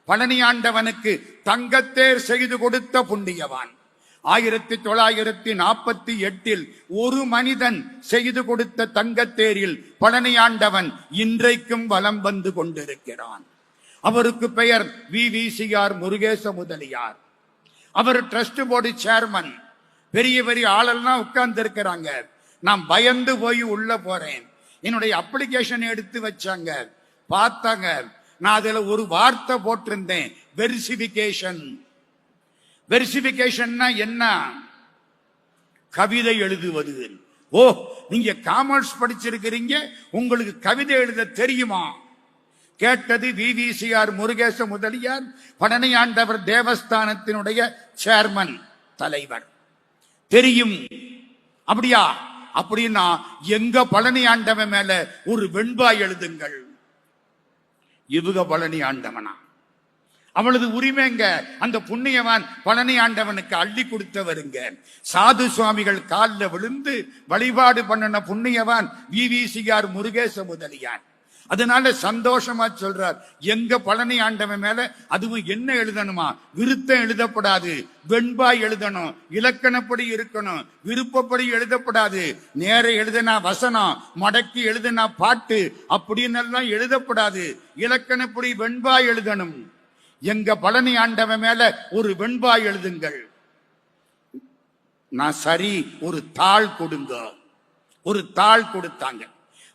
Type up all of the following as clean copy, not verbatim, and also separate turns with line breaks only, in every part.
பழனியாண்டவனுக்கு தங்கத்தேர் செய்து கொடுத்த புண்ணியவான். 1948 ஒரு மனிதன் செய்து கொடுத்த தங்கத்தேரில் பழனியாண்டவன் இன்றைக்கும் வலம் வந்து கொண்டிருக்கிறான். அவருக்கு பெயர் VVCR முருகேச முதலியார். அவர் ட்ரஸ்ட் போர்டு சேர்மன். பெரிய பெரிய ஆளெல்லாம் உட்கார்ந்து இருக்கிறாங்க. நான் பயந்து போய் உள்ள போறேன். என்னுடைய அப்ளிகேஷன் எடுத்து வச்சாங்க, பார்த்தாங்க. நான் அதுல ஒரு வார்த்தை போட்டிருந்தேன், வெரிசிபிகேஷன். வெரிசிபிகேஷன்னா என்ன? கவிதை எழுதுவது. ஓ, நீங்க காமர்ஸ் படிச்சிருக்கிறீங்க, உங்களுக்கு கவிதை எழுத தெரியுமா? கேட்டது VVCR முருகேச முதலியார், பழனியாண்டவர் தேவஸ்தானத்தினுடைய சேர்மன், தலைவர். தெரியும். அப்படியா? அப்படின்னா எங்க பழனியாண்டவன் மேல ஒரு வெண்பாய் எழுதுங்கள். இவங்க பழனியாண்டவனா? அவளது உரிமைங்க. அந்த புண்ணியவான் பழனியாண்டவனுக்கு அள்ளி கொடுத்தவருங்க. சாது சுவாமிகள் காலில் விழுந்து வழிபாடு பண்ணின புண்ணியவான் VVCR முருகேச முதலியார். அதனால சந்தோஷமா சொல்றார், எங்க பழனியாண்டவன் மேல அதுவும் என்ன எழுதணுமா? விருத்தம் எழுதப்படாது, வெண்பாய் எழுதணும், இலக்கணப்படி இருக்கணும், விருப்பப்படி எழுதப்படாது. நேர எழுதினா வசனம், மடக்கி எழுதினா பாட்டு, அப்படின்னு எல்லாம் எழுதப்படாது. இலக்கணப்படி வெண்பாய் எழுதணும். எங்க பழனியாண்டவன் மேல ஒரு வெண்பாய் எழுதுங்கள். நான் சரி, ஒரு தாள் கொடுங்க. ஒரு தாள் கொடுத்தாங்க.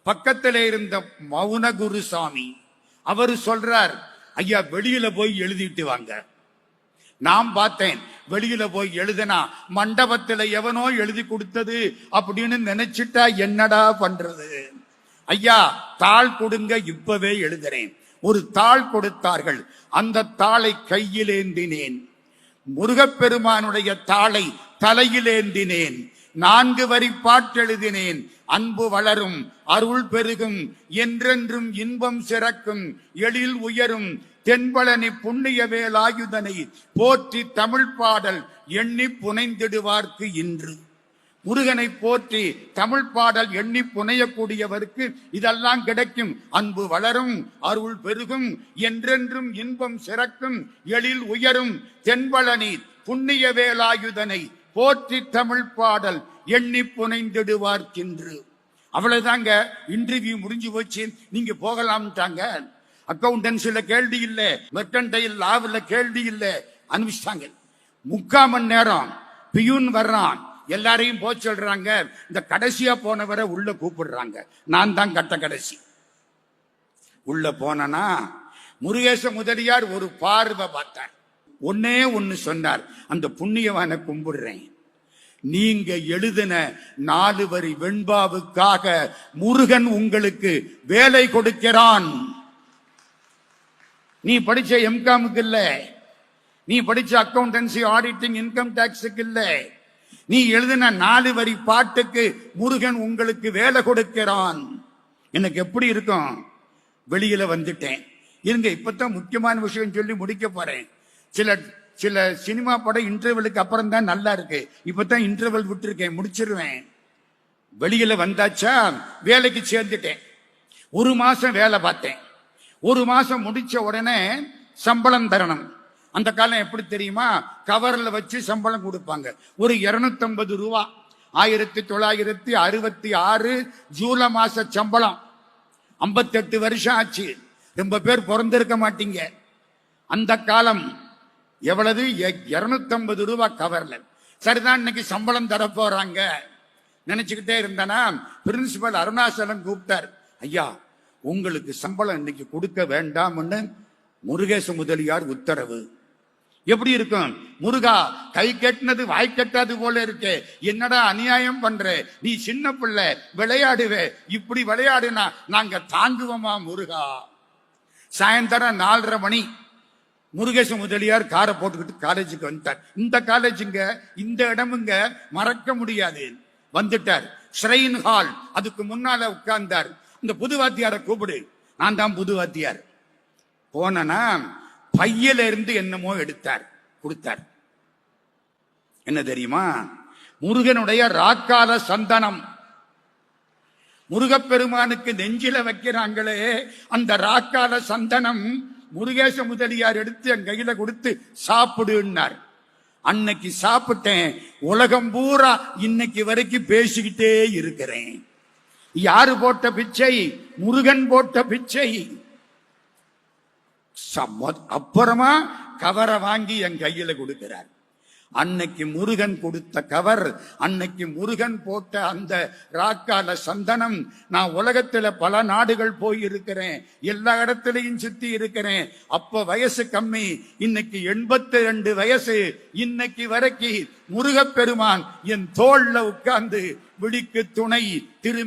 பக்கத்தில் இருந்த மௌன குருசாமி அவரு சொல்றார், ஐயா வெளியில போய் எழுதிட்டு வாங்க. நான் பார்த்தேன், வெளியில போய் எழுதுனா மண்டபத்துல எவனோ எழுதி கொடுத்தது அப்படின்னு நினைச்சிட்டா என்னடா பண்றது? ஐயா தாள் கொடுங்க, இப்பவே எழுதுறேன். ஒரு தாள் கொடுத்தார்கள். அந்த தாளை கையில் ஏந்தினேன். முருகப்பெருமானுடைய தாளை தலையில் ஏந்தினேன். 4 வரி பாட்டெழுதினேன். அன்பு வளரும், அருள் பெருகும், என்றென்றும் இன்பம் சிறக்கும், எழில் உயரும், தென்பழனி புண்ணிய வேலாயுதனை போற்றி தமிழ் பாடல் எண்ணி புனைந்திடுவார்க்கு இன்று. முருகனை போற்றி தமிழ் பாடல் எண்ணி புனையக்கூடியவருக்கு இதெல்லாம் கிடைக்கும். அன்பு வளரும், அருள் பெருகும், என்றென்றும் இன்பம் சிறக்கும், எழில் உயரும், தென்பழனி புண்ணிய வேலாயுதனை போற்றி தமிழ் பாடல் எண்ணி புனைந்திடுவார்க்கின்று. அவ்வளவுதாங்க. இன்டர்வியூ முடிஞ்சு போச்சு, நீங்க போகலாம்ட்டாங்க. அக்கௌண்டன்சில கேள்வி இல்ல, மெர்கன்டைல் லாவில் கேள்வி இல்ல, அனுப்பிச்சிட்டாங்க. 3/4 மணி நேரம் பியூன் வர்றான், எல்லாரையும் போக சொல்றாங்க. இந்த கடைசியா போனவரை உள்ள கூப்பிடுறாங்க. நான் தான் கட்ட கடைசி. உள்ள போனா முருகேச முதலியார் ஒரு பார்வை பார்த்தார். ஒன்னே ஒன்னு சொன்னார், அந்த புண்ணியவான கும்பிடுறேன். நீங்க எழுதின 4 வரி வெண்பாவுக்காக முருகன் உங்களுக்கு வேலை கொடுக்கிறான். நீ படிச்ச எம்காமுக்கு இல்ல, நீ படிச்ச அக்கௌண்டன்சி ஆடிட்டிங் இன்கம் டாக்ஸுக்கு இல்ல, நீ எழுதின 4 வரி பாட்டுக்கு முருகன் உங்களுக்கு வேலை கொடுக்கிறான். எனக்கு எப்படி இருக்கும்? வெளியில வந்துட்டேன். இருங்க, இப்பதான் முக்கியமான விஷயம் சொல்லி முடிக்க போறேன். சில சினிமா படம் இன்டர்வலுக்கு அப்புறம் தான் நல்லா இருக்கு. இப்பதான் இன்டர்வல் விட்டுருக்கேன், முடிச்சிருவேன். வெளியில வந்தாச்சா, வேலைக்கு சேர்ந்துட்டேன். 1 மாசம் வேலை பார்த்தேன். 1 மாசம் முடிச்ச உடனே சம்பளம் தரணும். அந்த காலம் எப்படி தெரியுமா? கவர்ல வச்சு சம்பளம் கொடுப்பாங்க. ஒரு 250 ரூபா. 1966 ஜூலை மாச சம்பளம். 58 வருஷம் ஆச்சு. ரொம்ப பேர் பிறந்திருக்க மாட்டீங்க. அந்த காலம் எவ்வளவு? 250 ரூபா கவர்ல. சரிதான், இன்னைக்கு சம்பளம் தர போறாங்க நினைச்சுக்கிட்டே இருந்தானா, பிரின்சிபல் அருணாசலம் கூப்பிட்டார். ஐயா, உங்களுக்கு சம்பளம் இன்னைக்கு கொடுக்க வேண்டாம்னு முருகேச முதலியார் உத்தரவு. எப்படி இருக்கும்? முருகா, கை கட்டினது வாய் கட்டாது போல இருக்கு. என்னடா அநியாயம் பண்ற? நீ சின்ன பிள்ளை, விளையாடுவே. இப்படி விளையாடுனா நாங்க தாங்குவோமா முருகா? சாயந்தரம் 4:30 மணி முருகேச முதலியார் காரை போட்டுக்கிட்டு காலேஜுக்கு வந்துட்டார். இந்த காலேஜுங்க, இந்த இடமுங்க மறக்க முடியாது. வந்துட்டார். ஸ்ரெயின் ஹால், அதுக்கு முன்னால உட்கார்ந்தார். இந்த புது வாத்தியாரை கூப்பிடு. நான் தான் புது வாத்தியார். போனா பையில இருந்து என்னமோ எடுத்தார், கொடுத்தார். என்ன தெரியுமா? முருகனுடைய ராக்கால சந்தனம். முருகப்பெருமானுக்கு நெஞ்சில வைக்கிறாங்களே அந்த ராக்கால சந்தனம் முருகேச முதலியார் எடுத்து என் கையில கொடுத்து சாப்பிடுன்னார். அன்னைக்கு சாப்பிட்டேன். உலகம் பூரா இன்னைக்கு வரைக்கும் பேசிக்கிட்டே இருக்கிறேன். யாரு போட்ட பிச்சை? முருகன் போட்ட பிச்சை. அப்புறமா கவரை வாங்கி என் கையில கொடுக்கிறார். அன்னைக்கு முருகன் கொடுத்த கவர், அன்னைக்கு முருகன் போட்ட அந்த ராக்கால சந்தனம். நான் உலகத்துல பல நாடுகள் போய் இருக்கிறேன், எல்லா இடத்திலையும் சுத்தி இருக்கிறேன். அப்ப வயசு கம்மி, இன்னைக்கு 82 வயசு. இன்னைக்கு வரைக்கும் முருகப்பெருமான் என் தோள்ல உட்கார்ந்து விழிக்கு துணை திரும்பி